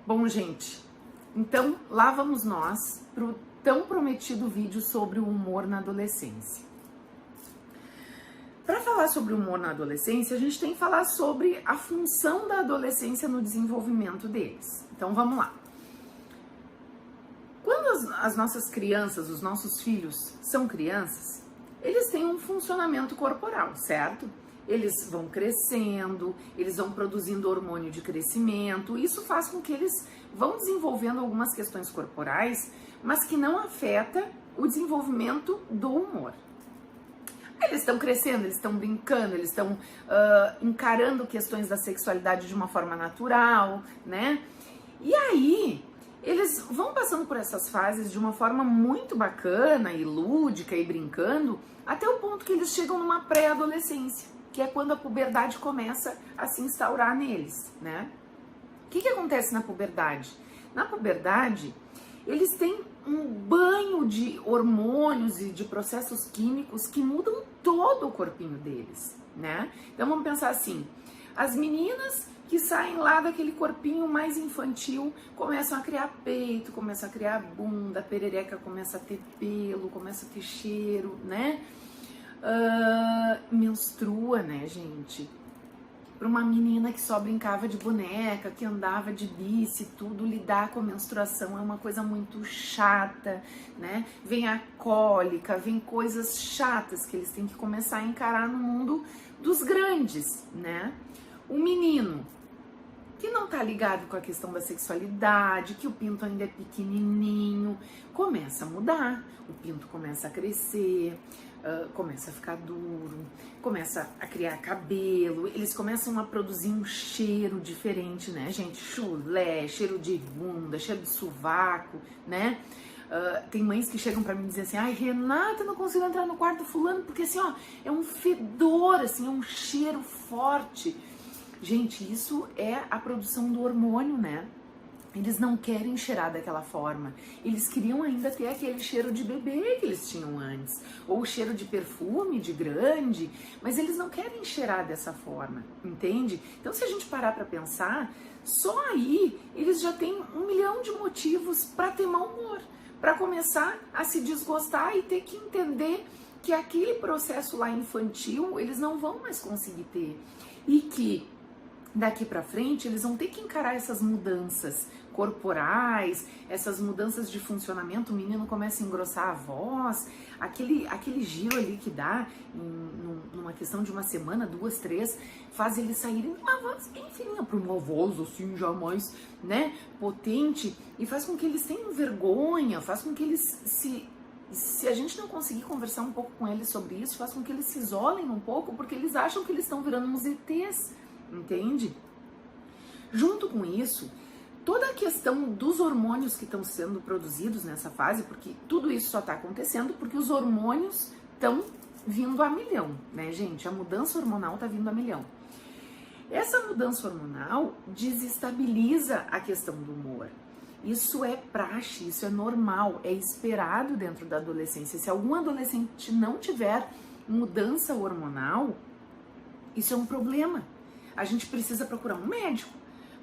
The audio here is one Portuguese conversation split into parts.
Bom, gente, então lá vamos nós para o tão prometido vídeo sobre o humor na adolescência. Para falar sobre o humor na adolescência, a gente tem que falar sobre a função da adolescência no desenvolvimento deles. Então vamos lá. Quando as nossas crianças, os nossos filhos são crianças, eles têm um funcionamento corporal, certo? Eles vão crescendo, eles vão produzindo hormônio de crescimento, isso faz com que eles vão desenvolvendo algumas questões corporais, mas que não afeta o desenvolvimento do humor. Eles estão crescendo, eles estão brincando, eles estão encarando questões da sexualidade de uma forma natural, né? E aí, eles vão passando por essas fases de uma forma muito bacana e lúdica e brincando, até o ponto que eles chegam numa pré-adolescência, que é quando a puberdade começa a se instaurar neles, né? O que acontece na puberdade? Na puberdade, eles têm um banho de hormônios e de processos químicos que mudam todo o corpinho deles, né? Então vamos pensar assim, as meninas que saem lá daquele corpinho mais infantil começam a criar peito, começam a criar bunda, a perereca começa a ter pelo, começa a ter cheiro, né? Menstrua, né, gente? Para uma menina que só brincava de boneca, que andava de bici, tudo, lidar com a menstruação é uma coisa muito chata, né? Vem a cólica, vem coisas chatas que eles têm que começar a encarar no mundo dos grandes, né? O menino que não tá ligado com a questão da sexualidade, que o pinto ainda é pequenininho, começa a mudar, o pinto começa a crescer, começa a ficar duro, começa a criar cabelo, eles começam a produzir um cheiro diferente, né, gente? Chulé, cheiro de bunda, cheiro de sovaco, né? Tem mães que chegam pra mim e dizem assim, ai, Renata, eu não consigo entrar no quarto do fulano, porque assim, ó, é um fedor, assim, é um cheiro forte. Gente, isso é a produção do hormônio, né? Eles não querem cheirar daquela forma. Eles queriam ainda ter aquele cheiro de bebê que eles tinham antes. Ou o cheiro de perfume, de grande. Mas eles não querem cheirar dessa forma, entende? Então, se a gente parar pra pensar, só aí eles já têm 1 milhão de motivos pra ter mau humor. Pra começar a se desgostar e ter que entender que aquele processo lá infantil, eles não vão mais conseguir ter. E que daqui pra frente, eles vão ter que encarar essas mudanças corporais, essas mudanças de funcionamento, o menino começa a engrossar a voz, aquele giro ali que dá numa questão de uma semana, 2, 3, faz eles saírem de uma voz bem fininha para uma voz assim, já mais, né, potente, e faz com que eles tenham vergonha, faz com que eles se a gente não conseguir conversar um pouco com eles sobre isso, faz com que eles se isolem um pouco, porque eles acham que eles estão virando uns ETs, entende? Junto com isso, toda a questão dos hormônios que estão sendo produzidos nessa fase, porque tudo isso só está acontecendo porque os hormônios estão vindo a milhão, né, gente? A mudança hormonal está vindo a milhão. Essa mudança hormonal desestabiliza a questão do humor. Isso é praxe, isso é normal, é esperado dentro da adolescência. Se algum adolescente não tiver mudança hormonal, isso é um problema. A gente precisa procurar um médico,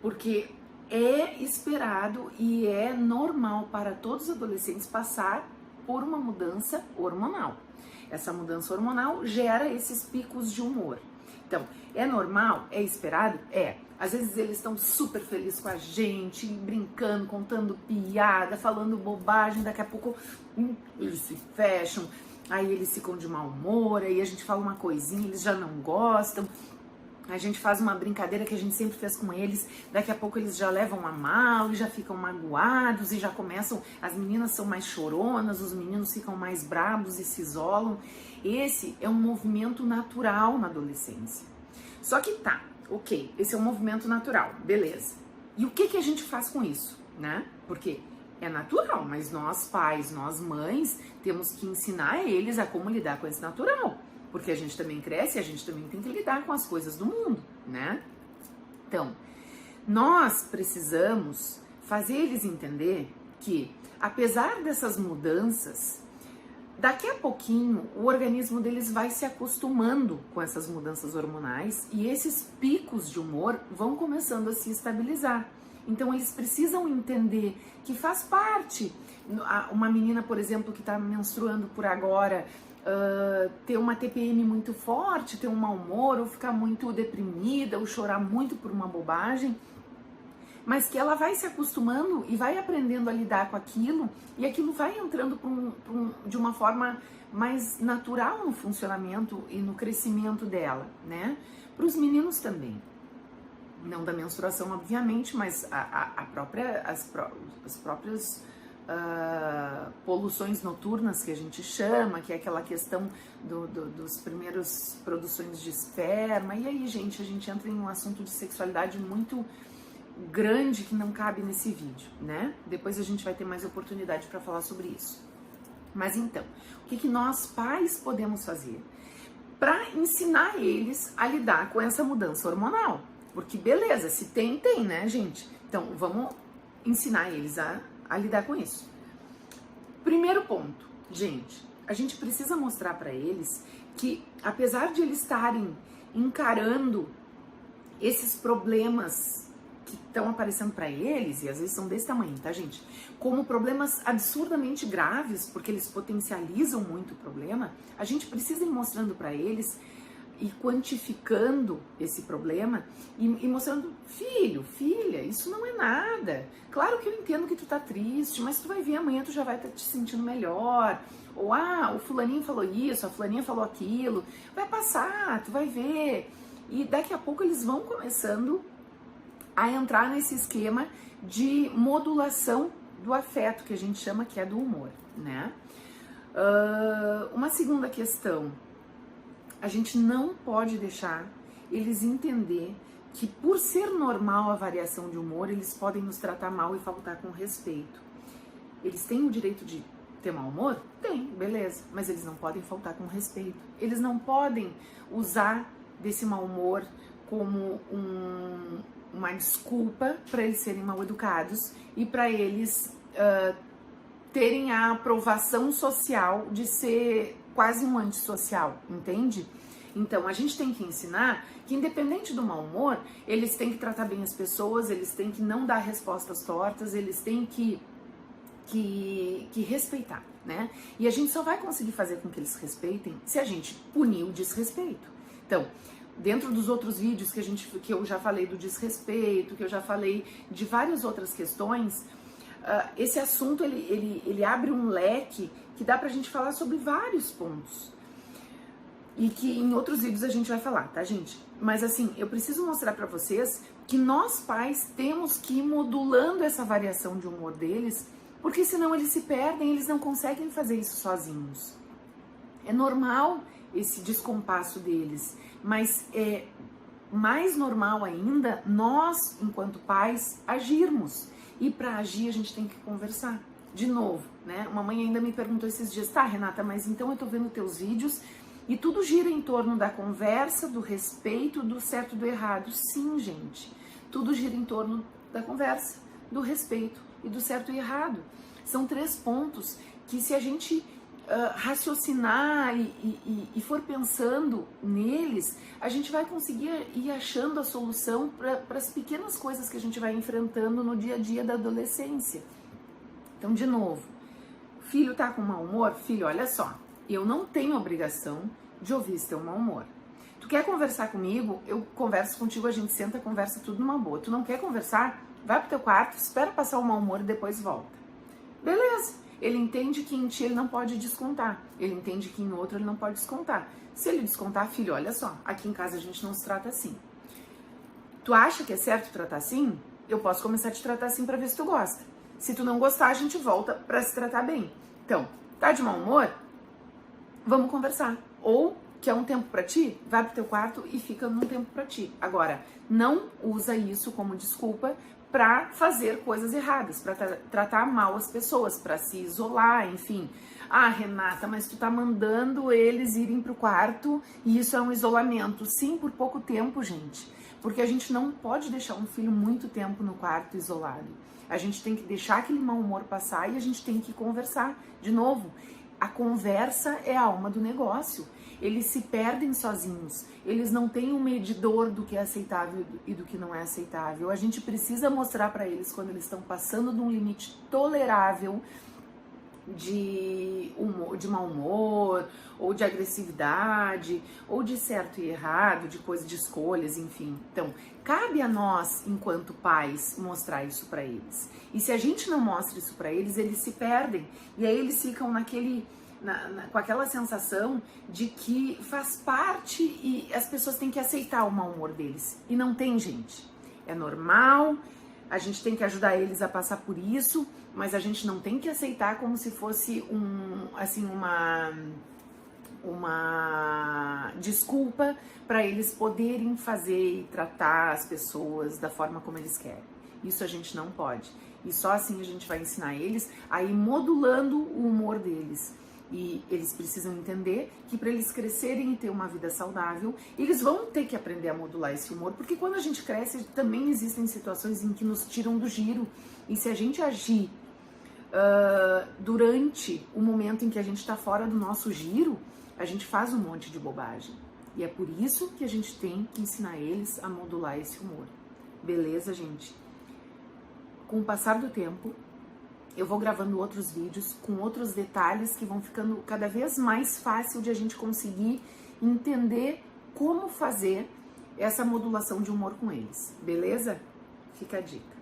porque é esperado e é normal para todos os adolescentes passar por uma mudança hormonal. Essa mudança hormonal gera esses picos de humor. Então, é normal? É esperado? É. Às vezes eles estão super felizes com a gente, brincando, contando piada, falando bobagem, daqui a pouco eles se fecham, aí eles ficam de mau humor, aí a gente fala uma coisinha, eles já não gostam. A gente faz uma brincadeira que a gente sempre fez com eles, daqui a pouco eles já levam a mal e já ficam magoados e já começam, as meninas são mais choronas, os meninos ficam mais bravos e se isolam. Esse é um movimento natural na adolescência. Só que tá, ok, esse é um movimento natural, beleza. E o que a gente faz com isso, né? Porque é natural, mas nós pais, nós mães, temos que ensinar eles a como lidar com esse natural. Porque a gente também cresce e a gente também tem que lidar com as coisas do mundo, né? Então, nós precisamos fazer eles entender que, apesar dessas mudanças, daqui a pouquinho o organismo deles vai se acostumando com essas mudanças hormonais e esses picos de humor vão começando a se estabilizar. Então eles precisam entender que faz parte. Uma menina, por exemplo, que está menstruando por agora, ter uma TPM muito forte, ter um mau humor, ou ficar muito deprimida, ou chorar muito por uma bobagem, mas que ela vai se acostumando e vai aprendendo a lidar com aquilo, e aquilo vai entrando de uma forma mais natural no funcionamento e no crescimento dela, né? Para os meninos também. Não da menstruação, obviamente, mas as próprias poluições noturnas que a gente chama, que é aquela questão dos primeiros produções de esperma. E aí, gente, a gente entra em um assunto de sexualidade muito grande que não cabe nesse vídeo, né? Depois a gente vai ter mais oportunidade para falar sobre isso. Mas então, o que nós pais podemos fazer para ensinar eles a lidar com essa mudança hormonal? Porque beleza, se tem, né, gente? Então, vamos ensinar eles a lidar com isso. Primeiro ponto, gente, a gente precisa mostrar para eles que, apesar de eles estarem encarando esses problemas que estão aparecendo para eles, e às vezes são desse tamanho, tá, gente? Como problemas absurdamente graves, porque eles potencializam muito o problema, a gente precisa ir mostrando para eles e quantificando esse problema e mostrando, filho, filha, isso não é nada. Claro que eu entendo que tu tá triste, mas tu vai ver amanhã, tu já vai estar te sentindo melhor. Ou, o fulaninho falou isso, a fulaninha falou aquilo. Vai passar, tu vai ver. E daqui a pouco eles vão começando a entrar nesse esquema de modulação do afeto, que a gente chama que é do humor, né? Uma segunda questão, a gente não pode deixar eles entender que por ser normal a variação de humor, eles podem nos tratar mal e faltar com respeito. Eles têm o direito de ter mau humor? Tem, beleza, mas eles não podem faltar com respeito. Eles não podem usar desse mau humor como uma desculpa para eles serem mal educados e para eles terem a aprovação social de ser quase um antissocial, entende? Então, a gente tem que ensinar que, independente do mau humor, eles têm que tratar bem as pessoas, eles têm que não dar respostas tortas, eles têm que respeitar, né? E a gente só vai conseguir fazer com que eles respeitem se a gente punir o desrespeito. Então, dentro dos outros vídeos que eu já falei do desrespeito, que eu já falei de várias outras questões, esse assunto ele abre um leque que dá pra gente falar sobre vários pontos. E que em outros vídeos a gente vai falar, tá, gente? Mas assim, eu preciso mostrar pra vocês que nós pais temos que ir modulando essa variação de humor deles, porque senão eles se perdem, eles não conseguem fazer isso sozinhos. É normal esse descompasso deles, mas é mais normal ainda nós, enquanto pais, agirmos. E para agir a gente tem que conversar. De novo, né? Uma mãe ainda me perguntou esses dias, tá, Renata, mas então eu tô vendo teus vídeos e tudo gira em torno da conversa, do respeito, do certo e do errado. Sim, gente, tudo gira em torno da conversa, do respeito e do certo e errado. São 3 pontos que, se a gente raciocinar e for pensando neles, a gente vai conseguir ir achando a solução para as pequenas coisas que a gente vai enfrentando no dia a dia da adolescência. Então, de novo, filho tá com mau humor? Filho, olha só, eu não tenho obrigação de ouvir esse teu mau humor. Tu quer conversar comigo? Eu converso contigo, a gente senta, conversa tudo numa boa. Tu não quer conversar? Vai pro teu quarto, espera passar o mau humor e depois volta. Beleza. Ele entende que em ti ele não pode descontar. Ele entende que em outro ele não pode descontar. Se ele descontar, filho, olha só, aqui em casa a gente não se trata assim. Tu acha que é certo tratar assim? Eu posso começar a te tratar assim pra ver se tu gosta. Se tu não gostar, a gente volta pra se tratar bem. Então, tá de mau humor? Vamos conversar. Ou quer um tempo pra ti? Vai pro teu quarto e fica num tempo pra ti. Agora, não usa isso como desculpa para fazer coisas erradas, para tratar mal as pessoas, para se isolar, enfim. Ah, Renata, mas tu tá mandando eles irem pro quarto e isso é um isolamento. Sim, por pouco tempo, gente. Porque a gente não pode deixar um filho muito tempo no quarto isolado. A gente tem que deixar aquele mau humor passar e a gente tem que conversar. De novo, A conversa é a alma do negócio. Eles se perdem sozinhos, eles não têm um medidor do que é aceitável e do que não é aceitável. A gente precisa mostrar para eles quando eles estão passando de um limite tolerável de mau humor, ou de agressividade, ou de certo e errado, de coisa de escolhas, enfim. Então, cabe a nós, enquanto pais, mostrar isso para eles. E se a gente não mostra isso para eles, eles se perdem. E aí eles ficam com aquela sensação de que faz parte e as pessoas têm que aceitar o mau humor deles. E não tem, gente. É normal, a gente tem que ajudar eles a passar por isso, mas a gente não tem que aceitar como se fosse uma desculpa para eles poderem fazer e tratar as pessoas da forma como eles querem. Isso a gente não pode. E só assim a gente vai ensinar eles a ir modulando o humor deles. E eles precisam entender que para eles crescerem e ter uma vida saudável, eles vão ter que aprender a modular esse humor, porque quando a gente cresce, também existem situações em que nos tiram do giro. E se a gente agir durante o momento em que a gente está fora do nosso giro, a gente faz um monte de bobagem. E é por isso que a gente tem que ensinar eles a modular esse humor. Beleza, gente? Com o passar do tempo, eu vou gravando outros vídeos com outros detalhes que vão ficando cada vez mais fácil de a gente conseguir entender como fazer essa modulação de humor com eles, beleza? Fica a dica.